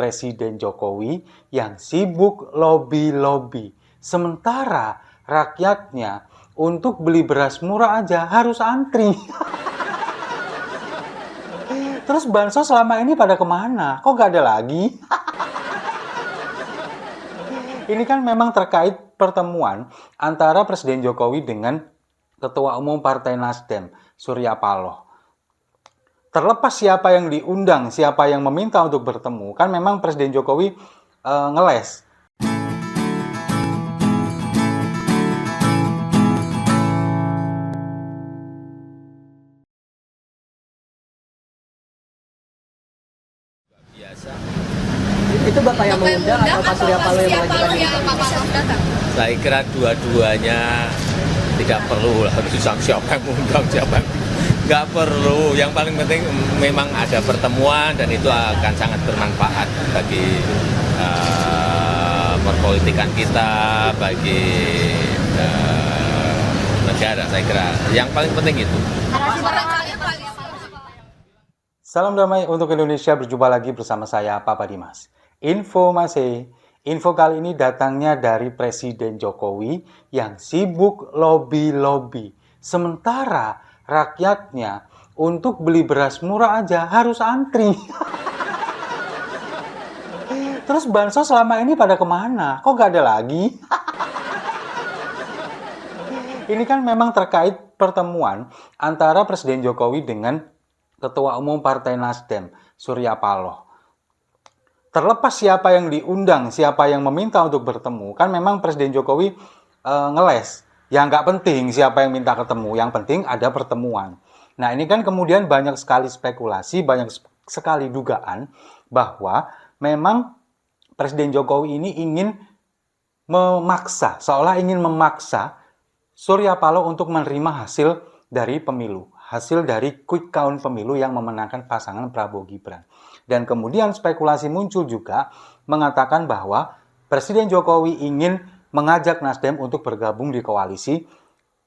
Presiden Jokowi yang sibuk lobby-lobby. Sementara rakyatnya untuk beli beras murah aja harus antri. Terus bansos selama ini pada kemana? Kok nggak ada lagi? Ini kan memang terkait pertemuan antara Presiden Jokowi dengan Ketua Umum Partai Nasdem, Surya Paloh. Terlepas siapa yang diundang, siapa yang meminta untuk bertemu, kan memang Presiden Jokowi ngeles. Biasa. Itu Bapak yang mengundang atau Pak Surya Paloh yang mengajukan? Saya kira dua-duanya tidak perlu lah siapa yang mengundang siapa yang nggak perlu. Yang paling penting memang ada pertemuan dan itu akan sangat bermanfaat bagi perpolitikan kita, bagi negara. Saya kira yang paling penting itu. Salam damai untuk Indonesia, berjumpa lagi bersama saya, Papa Dimas. Info kali ini datangnya dari Presiden Jokowi yang sibuk lobby-lobby. Sementara rakyatnya untuk beli beras murah aja harus antri. Terus bansos selama ini pada kemana? Kok nggak ada lagi? Ini kan memang terkait pertemuan antara Presiden Jokowi dengan Ketua Umum Partai Nasdem, Surya Paloh. Terlepas siapa yang diundang, siapa yang meminta untuk bertemu, kan memang Presiden Jokowi ngeles. Ya nggak penting siapa yang minta ketemu, yang penting ada pertemuan. Nah ini kan kemudian banyak sekali spekulasi, banyak sekali dugaan bahwa memang Presiden Jokowi ini ingin memaksa, seolah ingin memaksa Surya Paloh untuk menerima hasil dari pemilu. Hasil dari quick count pemilu yang memenangkan pasangan Prabowo Gibran. Dan kemudian spekulasi muncul juga mengatakan bahwa Presiden Jokowi ingin mengajak Nasdem untuk bergabung di koalisi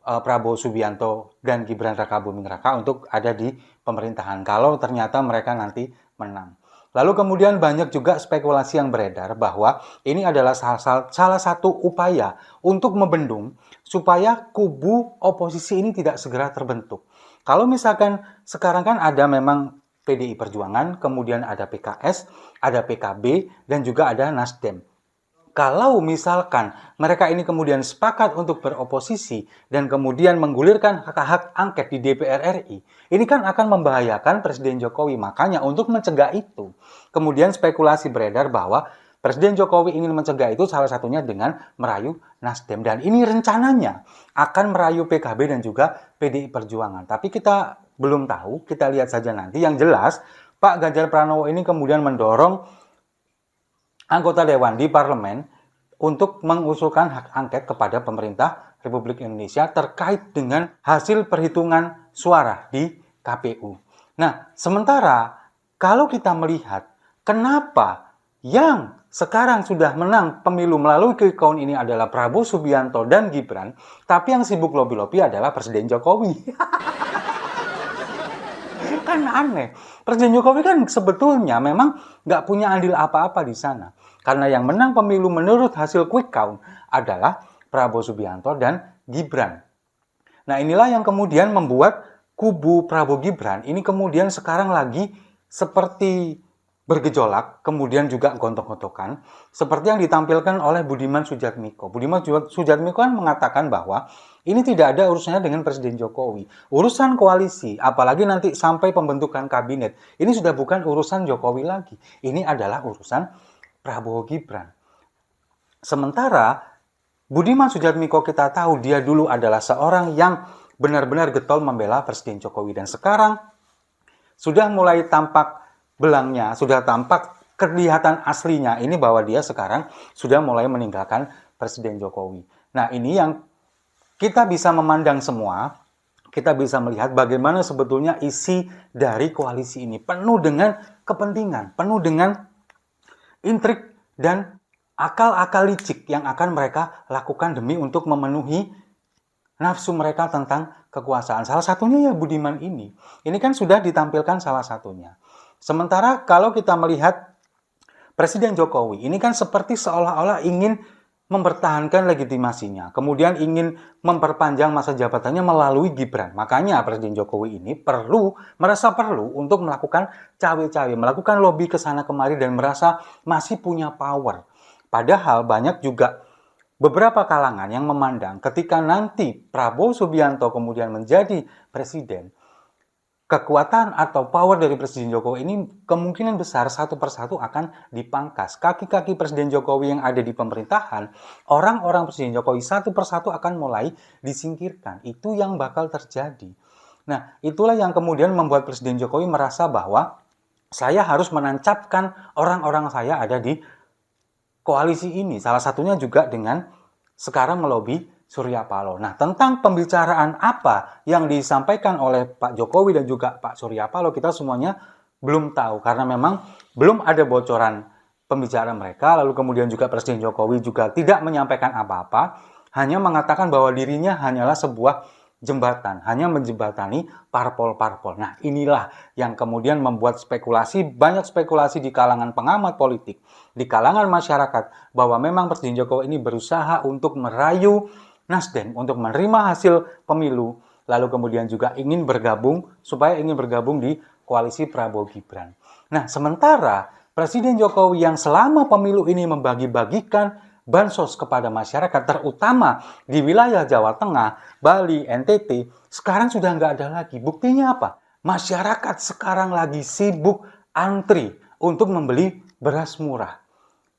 Prabowo Subianto dan Gibran Rakabuming Raka untuk ada di pemerintahan kalau ternyata mereka nanti menang. Lalu kemudian banyak juga spekulasi yang beredar bahwa ini adalah salah satu upaya untuk membendung supaya kubu oposisi ini tidak segera terbentuk. Kalau misalkan sekarang kan ada memang PDI Perjuangan, kemudian ada PKS, ada PKB, dan juga ada Nasdem. Kalau misalkan mereka ini kemudian sepakat untuk beroposisi dan kemudian menggulirkan hak angket di DPR RI, ini kan akan membahayakan Presiden Jokowi. Makanya untuk mencegah itu, kemudian spekulasi beredar bahwa Presiden Jokowi ingin mencegah itu salah satunya dengan merayu Nasdem. Dan ini rencananya akan merayu PKB dan juga PDI Perjuangan. Tapi kita belum tahu, kita lihat saja nanti. Yang jelas, Pak Ganjar Pranowo ini kemudian mendorong anggota Dewan di Parlemen untuk mengusulkan hak angket kepada pemerintah Republik Indonesia terkait dengan hasil perhitungan suara di KPU. Nah, sementara kalau kita melihat kenapa yang sekarang sudah menang pemilu melalui quick count ini adalah Prabowo Subianto dan Gibran, tapi yang sibuk lobby-lobby adalah Presiden Jokowi. Kan aneh. Presiden Jokowi kan sebetulnya memang nggak punya andil apa-apa di sana. Karena yang menang pemilu menurut hasil quick count adalah Prabowo Subianto dan Gibran. Nah inilah yang kemudian membuat kubu Prabowo Gibran ini kemudian sekarang lagi seperti bergejolak, kemudian juga gontok-gontokan, seperti yang ditampilkan oleh Budiman Sujatmiko. Budiman Sujatmiko kan mengatakan bahwa ini tidak ada urusannya dengan Presiden Jokowi. Urusan koalisi, apalagi nanti sampai pembentukan kabinet, ini sudah bukan urusan Jokowi lagi. Ini adalah urusan Prabowo Gibran. Sementara Budiman Sujatmiko kita tahu dia dulu adalah seorang yang benar-benar getol membela Presiden Jokowi. Dan sekarang sudah mulai tampak belangnya, sudah tampak kelihatan aslinya ini bahwa dia sekarang sudah mulai meninggalkan Presiden Jokowi. Nah ini yang kita bisa memandang semua, kita bisa melihat bagaimana sebetulnya isi dari koalisi ini penuh dengan kepentingan, penuh dengan intrik dan akal-akal licik yang akan mereka lakukan demi untuk memenuhi nafsu mereka tentang kekuasaan. Salah satunya ya Budiman ini. Ini kan sudah ditampilkan salah satunya. Sementara kalau kita melihat Presiden Jokowi ini kan seperti seolah-olah ingin mempertahankan legitimasinya, kemudian ingin memperpanjang masa jabatannya melalui Gibran. Makanya Presiden Jokowi ini merasa perlu untuk melakukan cawe-cawe, melakukan lobby ke sana kemari dan merasa masih punya power. Padahal banyak juga beberapa kalangan yang memandang ketika nanti Prabowo Subianto kemudian menjadi presiden, kekuatan atau power dari Presiden Jokowi ini kemungkinan besar satu persatu akan dipangkas. Kaki-kaki Presiden Jokowi yang ada di pemerintahan, orang-orang Presiden Jokowi satu persatu akan mulai disingkirkan. Itu yang bakal terjadi. Nah, itulah yang kemudian membuat Presiden Jokowi merasa bahwa saya harus menancapkan orang-orang saya ada di koalisi ini. Salah satunya juga dengan sekarang melobi Surya Paloh. Nah, tentang pembicaraan apa yang disampaikan oleh Pak Jokowi dan juga Pak Surya Paloh, kita semuanya belum tahu. Karena memang belum ada bocoran pembicaraan mereka. Lalu kemudian juga Presiden Jokowi juga tidak menyampaikan apa-apa. Hanya mengatakan bahwa dirinya hanyalah sebuah jembatan. Hanya menjembatani parpol-parpol. Nah, inilah yang kemudian membuat banyak spekulasi di kalangan pengamat politik, di kalangan masyarakat, bahwa memang Presiden Jokowi ini berusaha untuk merayu Nasdem untuk menerima hasil pemilu, lalu kemudian juga ingin bergabung di koalisi Prabowo Gibran. Nah, sementara Presiden Jokowi yang selama pemilu ini membagi-bagikan bansos kepada masyarakat, terutama di wilayah Jawa Tengah, Bali, NTT, sekarang sudah nggak ada lagi. Buktinya apa? Masyarakat sekarang lagi sibuk antri untuk membeli beras murah.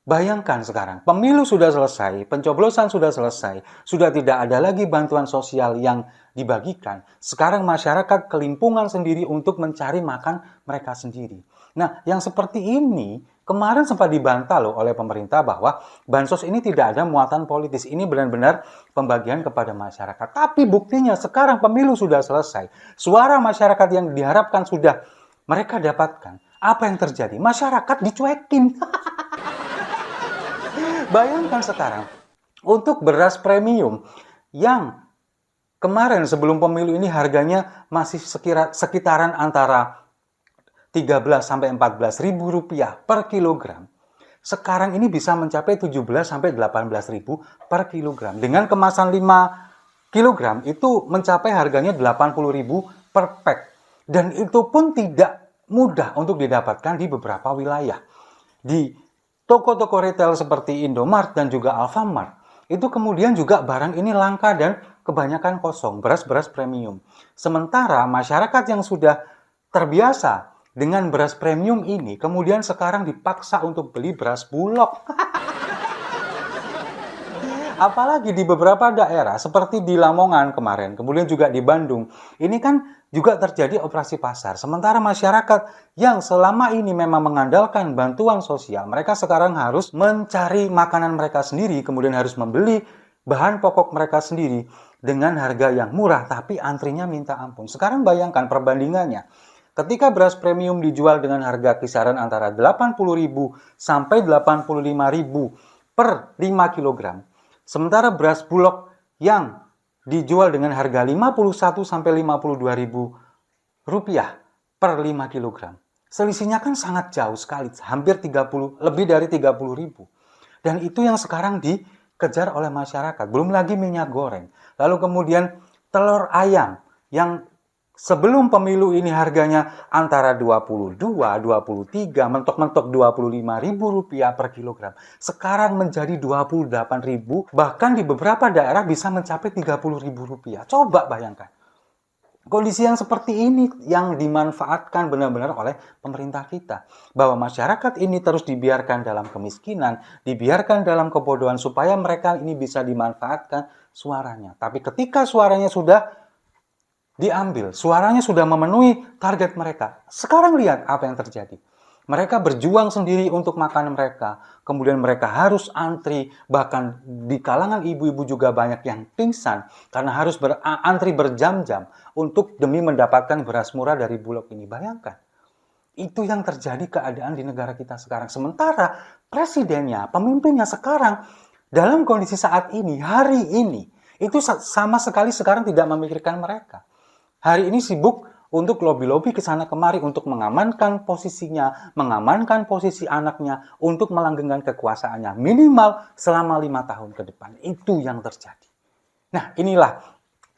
Bayangkan sekarang, pemilu sudah selesai, pencoblosan sudah selesai, sudah tidak ada lagi bantuan sosial yang dibagikan. Sekarang masyarakat kelimpungan sendiri untuk mencari makan mereka sendiri. Nah, yang seperti ini kemarin sempat dibantah loh oleh pemerintah bahwa bansos ini tidak ada muatan politis. Ini benar-benar pembagian kepada masyarakat. Tapi buktinya sekarang pemilu sudah selesai. Suara masyarakat yang diharapkan sudah mereka dapatkan. Apa yang terjadi? Masyarakat dicuekin. Bayangkan sekarang, untuk beras premium yang kemarin sebelum pemilu ini harganya masih sekitaran antara 13 sampai 14 ribu rupiah per kilogram. Sekarang ini bisa mencapai 17 sampai 18 ribu per kilogram. Dengan kemasan 5 kilogram itu mencapai harganya 80 ribu per pack. Dan itu pun tidak mudah untuk didapatkan di beberapa wilayah. Di toko-toko retail seperti Indomart dan juga Alfamart, itu kemudian juga barang ini langka dan kebanyakan kosong, beras-beras premium. Sementara masyarakat yang sudah terbiasa dengan beras premium ini, kemudian sekarang dipaksa untuk beli beras Bulog. Apalagi di beberapa daerah seperti di Lamongan kemarin, kemudian juga di Bandung, ini kan juga terjadi operasi pasar. Sementara masyarakat yang selama ini memang mengandalkan bantuan sosial, mereka sekarang harus mencari makanan mereka sendiri, kemudian harus membeli bahan pokok mereka sendiri dengan harga yang murah, tapi antrinya minta ampun. Sekarang bayangkan perbandingannya. Ketika beras premium dijual dengan harga kisaran antara 80.000 sampai 85.000 per 5 kg. Sementara beras Bulog yang dijual dengan harga 51 sampai 52 ribu rupiah per 5 kg. Selisihnya kan sangat jauh sekali, hampir lebih dari 30 ribu. Dan itu yang sekarang dikejar oleh masyarakat. Belum lagi minyak goreng. Lalu kemudian telur ayam yang sebelum pemilu ini harganya antara 22, 23, mentok-mentok 25 ribu rupiah per kilogram. Sekarang menjadi 28 ribu, bahkan di beberapa daerah bisa mencapai 30 ribu rupiah. Coba bayangkan. Kondisi yang seperti ini yang dimanfaatkan benar-benar oleh pemerintah kita. Bahwa masyarakat ini terus dibiarkan dalam kemiskinan, dibiarkan dalam kebodohan supaya mereka ini bisa dimanfaatkan suaranya. Tapi ketika suaranya sudah diambil, suaranya sudah memenuhi target mereka. Sekarang lihat apa yang terjadi. Mereka berjuang sendiri untuk makan mereka. Kemudian mereka harus antri. Bahkan di kalangan ibu-ibu juga banyak yang pingsan. Karena harus antri berjam-jam untuk demi mendapatkan beras murah dari Bulog ini. Bayangkan. Itu yang terjadi keadaan di negara kita sekarang. Sementara presidennya, pemimpinnya sekarang dalam kondisi saat ini, hari ini, itu sama sekali sekarang tidak memikirkan mereka. Hari ini sibuk untuk lobby-lobby ke sana kemari untuk mengamankan posisinya, mengamankan posisi anaknya, untuk melanggengkan kekuasaannya minimal selama 5 tahun ke depan. Itu yang terjadi. Nah, inilah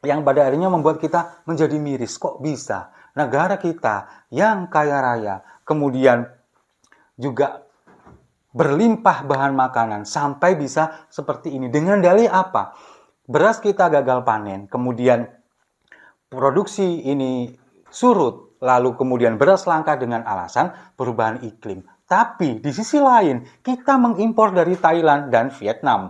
yang pada akhirnya membuat kita menjadi miris. Kok bisa negara kita yang kaya raya, kemudian juga berlimpah bahan makanan, sampai bisa seperti ini. Dengan dalih apa? Beras kita gagal panen, kemudian produksi ini surut, lalu kemudian beras langka dengan alasan perubahan iklim. Tapi di sisi lain, kita mengimpor dari Thailand dan Vietnam.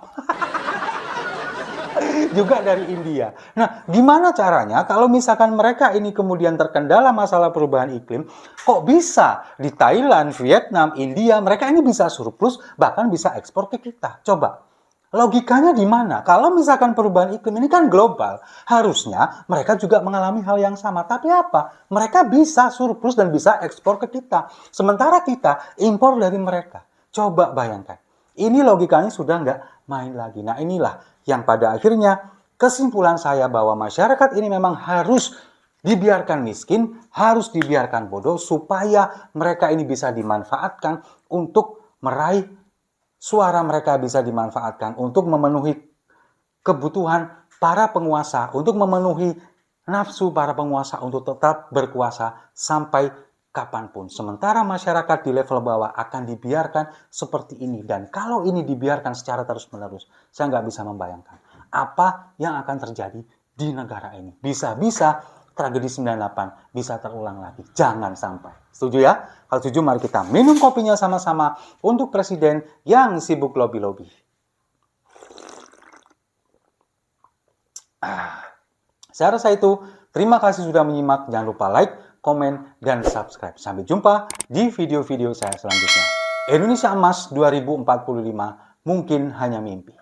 Juga dari India. Nah, gimana caranya kalau misalkan mereka ini kemudian terkendala masalah perubahan iklim, kok bisa di Thailand, Vietnam, India, mereka ini bisa surplus, bahkan bisa ekspor ke kita? Coba, logikanya di mana? Kalau misalkan perubahan iklim ini kan global, harusnya mereka juga mengalami hal yang sama. Tapi apa? Mereka bisa surplus dan bisa ekspor ke kita. Sementara kita impor dari mereka. Coba bayangkan. Ini logikanya sudah nggak main lagi. Nah, inilah yang pada akhirnya kesimpulan saya bahwa masyarakat ini memang harus dibiarkan miskin, harus dibiarkan bodoh, supaya mereka ini bisa dimanfaatkan untuk meraih suara, mereka bisa dimanfaatkan untuk memenuhi kebutuhan para penguasa, untuk memenuhi nafsu para penguasa untuk tetap berkuasa sampai kapanpun. Sementara masyarakat di level bawah akan dibiarkan seperti ini. Dan kalau ini dibiarkan secara terus-menerus, saya nggak bisa membayangkan apa yang akan terjadi di negara ini. Bisa-bisa tragedi 98 bisa terulang lagi. Jangan sampai. Setuju ya? Kalau setuju, mari kita minum kopinya sama-sama untuk presiden yang sibuk lobby-lobby. Saya rasa itu. Terima kasih sudah menyimak. Jangan lupa like, komen, dan subscribe. Sampai jumpa di video-video saya selanjutnya. Indonesia Emas 2045 mungkin hanya mimpi.